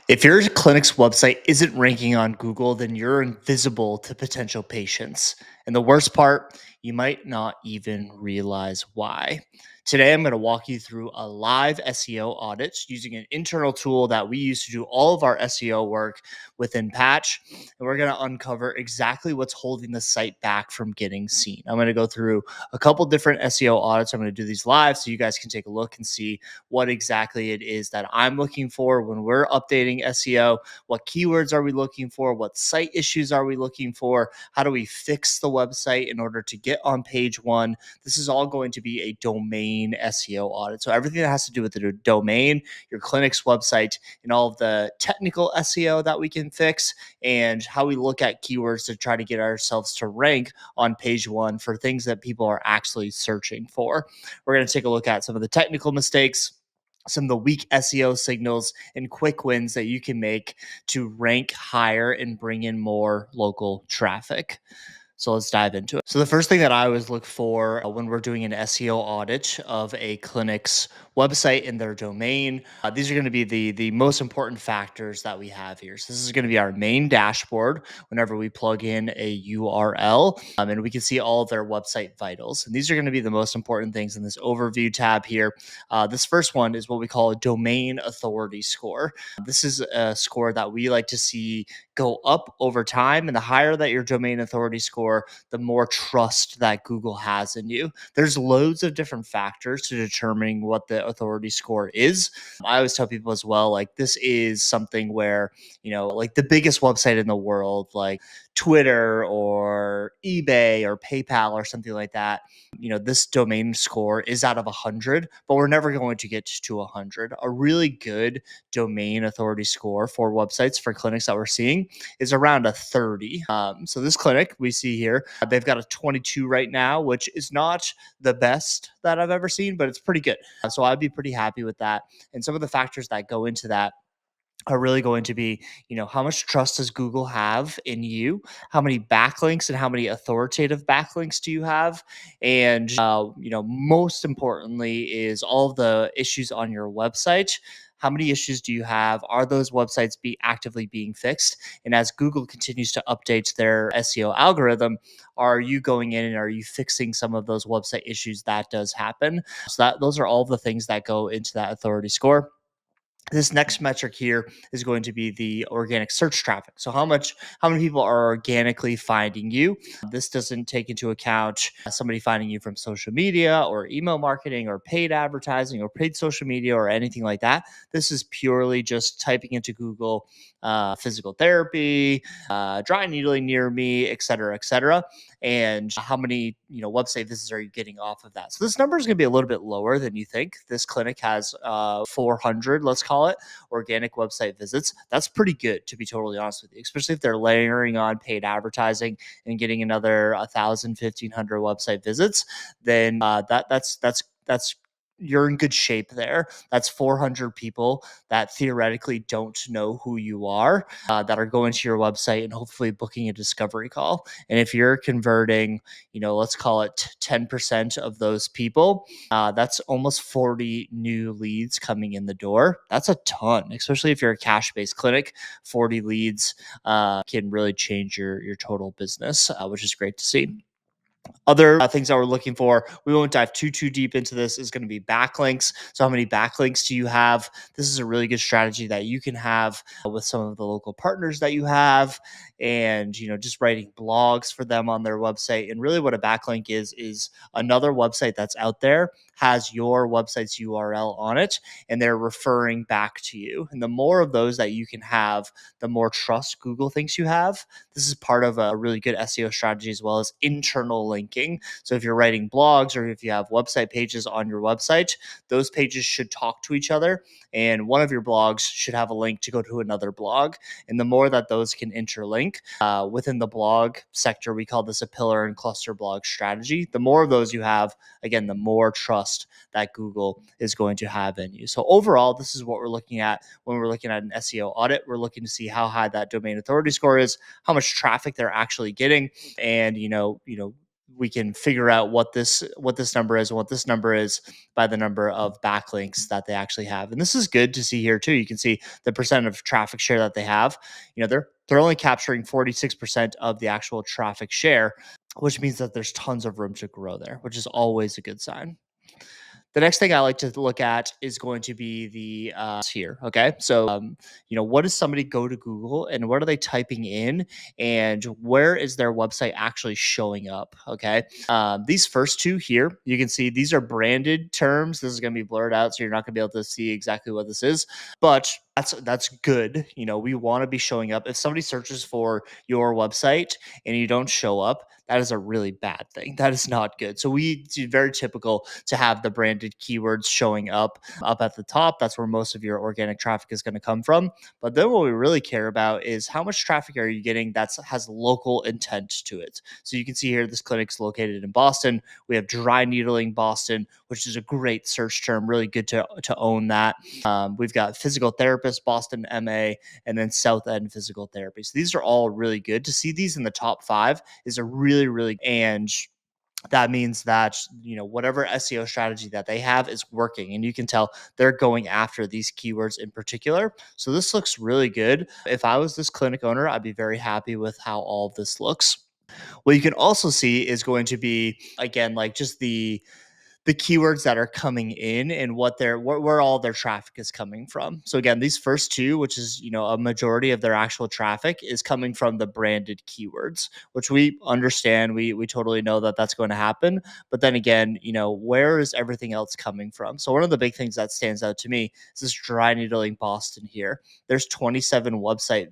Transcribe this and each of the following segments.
If your clinic's website isn't ranking on Google, then you're invisible to potential patients. And the worst part, you might not even realize why. Today, I'm going to walk you through a live SEO audit using an internal tool that we use to do all of our SEO work within Patch. And we're going to uncover exactly what's holding the site back from getting seen. I'm going to go through a couple different SEO audits. I'm going to do these live so you guys can take a look and see what exactly it is that I'm looking for when we're updating SEO. What keywords are we looking for? What site issues are we looking for? How do we fix the website in order to get on page one? This is all going to be a domain SEO audit. So everything that has to do with the domain, your clinic's website, and all of the technical SEO that we can fix, and how we look at keywords to try to get ourselves to rank on page one for things that people are actually searching for. We're going to take a look at some of the technical mistakes, some of the weak SEO signals, and quick wins that you can make to rank higher and bring in more local traffic. So let's dive into it. So the first thing that I always look for when we're doing an SEO audit of a clinic's website and their domain, these are going to be the most important factors that we have here. So this is going to be our main dashboard whenever we plug in a URL, and we can see all of their website vitals. And these are going to be the most important things in this overview tab here. This first one is what we call a domain authority score. This is a score that we like to see go up over time. And the higher that your domain authority score, the more trust that Google has in you. There's loads of different factors to determining what the authority score is. I always tell people as well, like, this is something where, like the biggest website in the world, like Twitter or eBay or PayPal or something like that, this domain score is out of 100, but we're never going to get to 100. A really good domain authority score for websites for clinics that we're seeing is around a 30. So this clinic we see here, they've got a 22 right now, which is not the best that I've ever seen, but it's pretty good. So I'd be pretty happy with that. And some of the factors that go into that are really going to be, how much trust does Google have in you? How many backlinks and how many authoritative backlinks do you have? And, most importantly is all of the issues on your website. How many issues do you have? Are those websites actively being fixed? And as Google continues to update their SEO algorithm, are you going in and are you fixing some of those website issues that does happen? So those are all the things that go into that authority score. This next metric here is going to be the organic search traffic. So how many people are organically finding you? This doesn't take into account somebody finding you from social media or email marketing or paid advertising or paid social media or anything like that. This is purely just typing into Google physical therapy, dry needling near me, et cetera, and how many website visits are you getting off of that. So this number is going to be a little bit lower than you think. This clinic has 400, let's call it, organic website visits. That's pretty good, to be totally honest with you, especially if they're layering on paid advertising and getting another 1,000, 1,500 website visits. Then that's you're in good shape there. That's 400 people that theoretically don't know who you are, that are going to your website and hopefully booking a discovery call. And if you're converting, let's call it 10% of those people, that's almost 40 new leads coming in the door. That's a ton, especially if you're a cash-based clinic. 40 leads can really change your total business, which is great to see. Other things that we're looking for, we won't dive too deep into this, is going to be backlinks. So how many backlinks do you have? This is a really good strategy that you can have with some of the local partners that you have, and just writing blogs for them on their website. And really what a backlink is another website that's out there has your website's URL on it, and they're referring back to you. And the more of those that you can have, the more trust Google thinks you have. This is part of a really good SEO strategy, as well as internal linking. So if you're writing blogs or if you have website pages on your website, those pages should talk to each other, and one of your blogs should have a link to go to another blog. And the more that those can interlink within the blog sector, we call this a pillar and cluster blog strategy. The more of those you have, again, the more trust that Google is going to have in you. So overall, this is what we're looking at when we're looking at an SEO audit. We're looking to see how high that domain authority score is, how much traffic they're actually getting, and we can figure out what this number is and what this number is by the number of backlinks that they actually have. And this is good to see here too. You can see the percent of traffic share that they have. They're only capturing 46% of the actual traffic share, which means that there's tons of room to grow there, which is always a good sign. The next thing I like to look at is going to be the here. Okay, so what does somebody go to Google and what are they typing in, and where is their website actually showing up? Okay, these first two here, you can see these are branded terms. This is going to be blurred out, so you're not going to be able to see exactly what this is, but that's good. We want to be showing up. If somebody searches for your website and you don't show up, that is a really bad thing. That is not good. So it's very typical to have the branded keywords showing up at the top. That's where most of your organic traffic is going to come from. But then what we really care about is how much traffic are you getting that has local intent to it. So you can see here, this clinic's located in Boston. We have dry needling Boston, which is a great search term. Really good to own that. We've got physical therapist Boston MA, and then South End physical therapy. So these are all really good. To see these in the top 5 is a really, and that means that whatever SEO strategy that they have is working, and you can tell they're going after these keywords in particular. So this looks really good. If I was this clinic owner, I'd be very happy with how all of this looks. What you can also see is going to be, again, like just the keywords that are coming in and where all their traffic is coming from. So again, these first two, which is a majority of their actual traffic, is coming from the branded keywords, which we understand. We totally know that that's going to happen. But then again, where is everything else coming from? So one of the big things that stands out to me is this dry needling Boston here. There's 27 website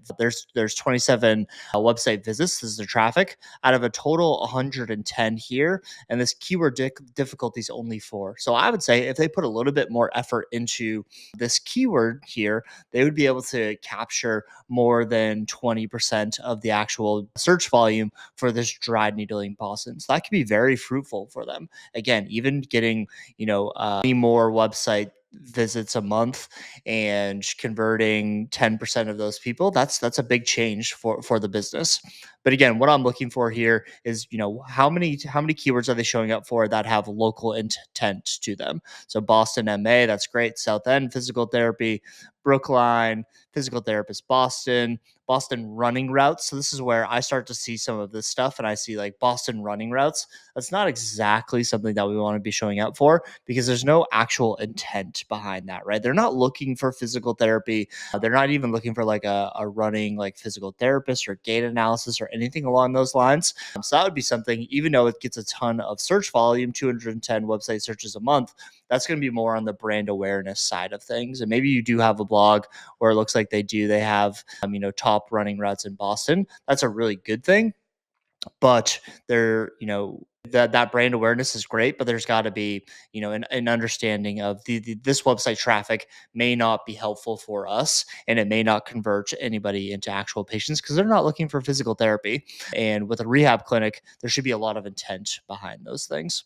visits. This is the traffic out of a total 110 here, and this keyword difficulty is only 4. So I would say if they put a little bit more effort into this keyword here, they would be able to capture more than 20% of the actual search volume for this dry needling Boston. So that could be very fruitful for them. Again, even getting any more website visits a month and converting 10% of those people, that's a big change for the business. But again, what I'm looking for here is, how many keywords are they showing up for that have local intent to them? So Boston MA, that's great. South End physical therapy, Brookline physical therapist, Boston running routes. So this is where I start to see some of this stuff, and I see like Boston running routes. That's not exactly something that we want to be showing up for, because there's no actual intent behind that, right? They're not looking for physical therapy. They're not even looking for like a running like physical therapist or gait analysis or anything along those lines. So that would be something, even though it gets a ton of search volume, 210 website searches a month, that's going to be more on the brand awareness side of things. And maybe you do have a blog where it looks like they have top running routes in Boston. That's a really good thing. But they're that brand awareness is great, but there's got to be an understanding of this website traffic may not be helpful for us, and it may not convert anybody into actual patients because they're not looking for physical therapy. And with a rehab clinic, there should be a lot of intent behind those things.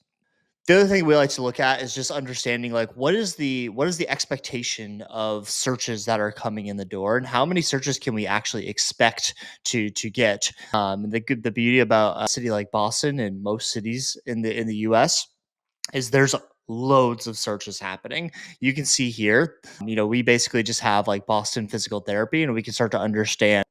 The other thing we like to look at is just understanding, like, what is the expectation of searches that are coming in the door, and how many searches can we actually expect to get. The beauty about a city like Boston and most cities in the US is there's loads of searches happening. You can see here, we basically just have like Boston physical therapy, and we can start to understand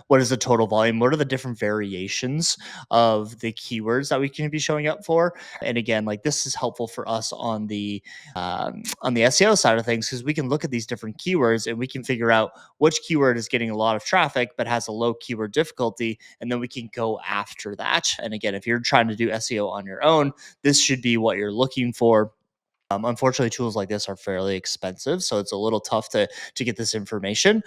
what is the total volume, what are the different variations of the keywords that we can be showing up for. And again, like, this is helpful for us on the SEO side of things, because we can look at these different keywords and we can figure out which keyword is getting a lot of traffic but has a low keyword difficulty, and then we can go after that. And again, if you're trying to do SEO on your own, this should be what you're looking for. Unfortunately, tools like this are fairly expensive, so it's a little tough to get this information.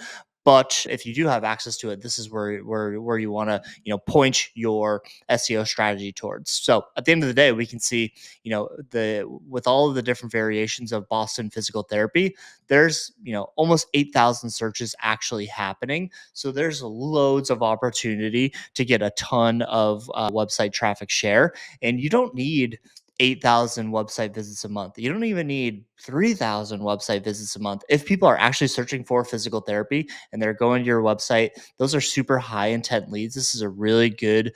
But if you do have access to it, this is where you want to point your SEO strategy towards. So at the end of the day, we can see the with all of the different variations of Boston physical therapy, there's almost 8,000 searches actually happening. So there's loads of opportunity to get a ton of website traffic share, and you don't need 8,000 website visits a month. You don't even need 3,000 website visits a month. If people are actually searching for physical therapy and they're going to your website, those are super high intent leads. This is a really good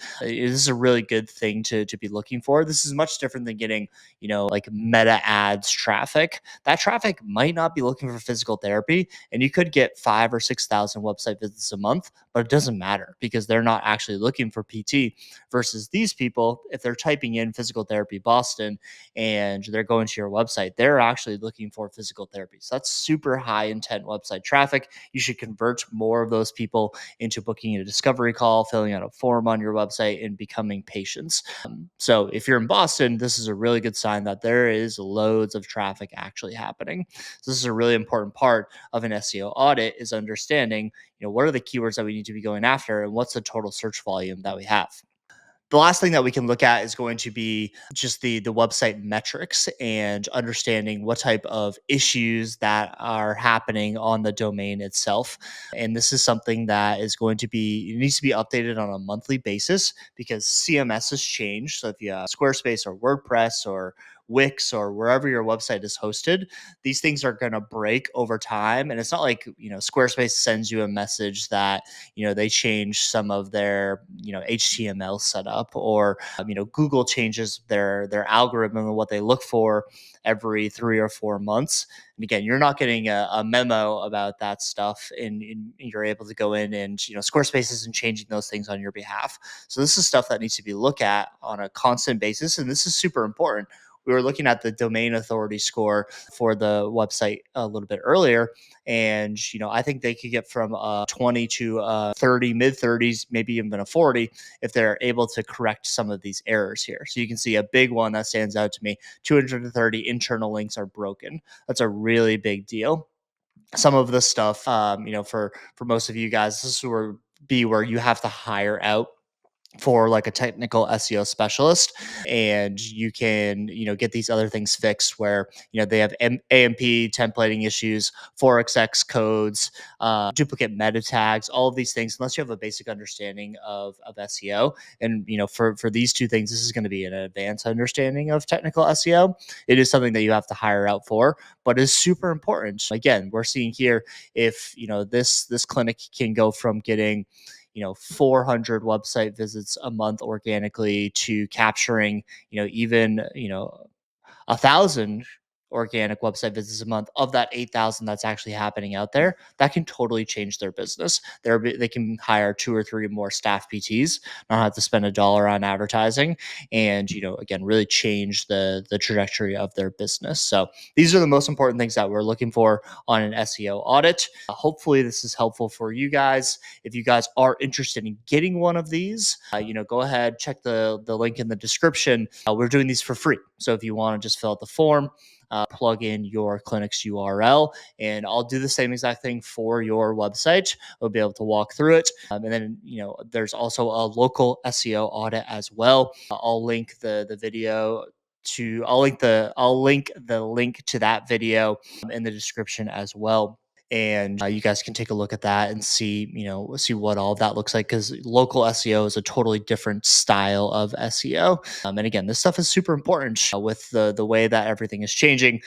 thing to be looking for. This is much different than getting, like meta ads traffic. That traffic might not be looking for physical therapy, and you could get 5 or 6,000 website visits a month, but it doesn't matter because they're not actually looking for PT. Versus these people, if they're typing in physical therapy Boston and they're going to your website, they're actually looking for physical therapy. So that's super high intent website traffic. You should convert more of those people into booking a discovery call, filling out a form on your website, and becoming patients. So if you're in Boston, this is a really good sign that there is loads of traffic actually happening. So this is a really important part of an SEO audit, is understanding, what are the keywords that we need to be going after and what's the total search volume that we have. The last thing that we can look at is going to be just the website metrics and understanding what type of issues that are happening on the domain itself. And this is something that is going to be, it needs to be updated on a monthly basis because CMS has changed. So if you have Squarespace or WordPress or Wix or wherever your website is hosted, these things are going to break over time. And it's not like, Squarespace sends you a message that, they change some of their, HTML setup, or, Google changes their algorithm and what they look for every 3 or 4 months. And again, you're not getting a memo about that stuff, and you're able to go in and, Squarespace isn't changing those things on your behalf. So this is stuff that needs to be looked at on a constant basis. And this is super important. We were looking at the domain authority score for the website a little bit earlier. And, I think they could get from 20 to 30, mid 30s, maybe even a 40 if they're able to correct some of these errors here. So you can see a big one that stands out to me: 230 internal links are broken. That's a really big deal. Some of the stuff, for most of you guys, this would be where you have to hire out for like a technical SEO specialist, and you can, get these other things fixed where, they have AMP templating issues, 4xx codes, duplicate meta tags, all of these things. Unless you have a basic understanding of SEO, and, for these two things, this is going to be an advanced understanding of technical SEO. It is something that you have to hire out for, but is super important. Again, we're seeing here, if, this clinic can go from getting, 400 website visits a month organically to capturing, even, 1,000 organic website visits a month of that 8,000 that's actually happening out there, that can totally change their business. They can hire 2 or 3 more staff PTs, not have to spend $1 on advertising, and, again, really change the trajectory of their business. So these are the most important things that we're looking for on an SEO audit. Hopefully this is helpful for you guys. If you guys are interested in getting one of these, go ahead, check the link in the description. We're doing these for free. So if you want to just fill out the form, plug in your clinic's URL, and I'll do the same exact thing for your website. We'll be able to walk through it. And then, there's also a local SEO audit as well. I'll link the video to, I'll link the link to that video in the description as well. And you guys can take a look at that and see what all of that looks like, because local SEO is a totally different style of SEO. And again, this stuff is super important with the way that everything is changing.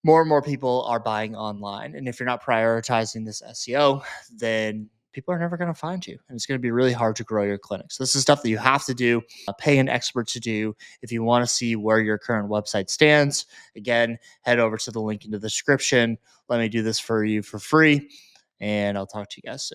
More and more people are buying online, and if you're not prioritizing this SEO, then people are never going to find you, and it's going to be really hard to grow your clinic. So this is stuff that you have to do, pay an expert to do. If you want to see where your current website stands, again, head over to the link in the description. Let me do this for you for free, and I'll talk to you guys soon.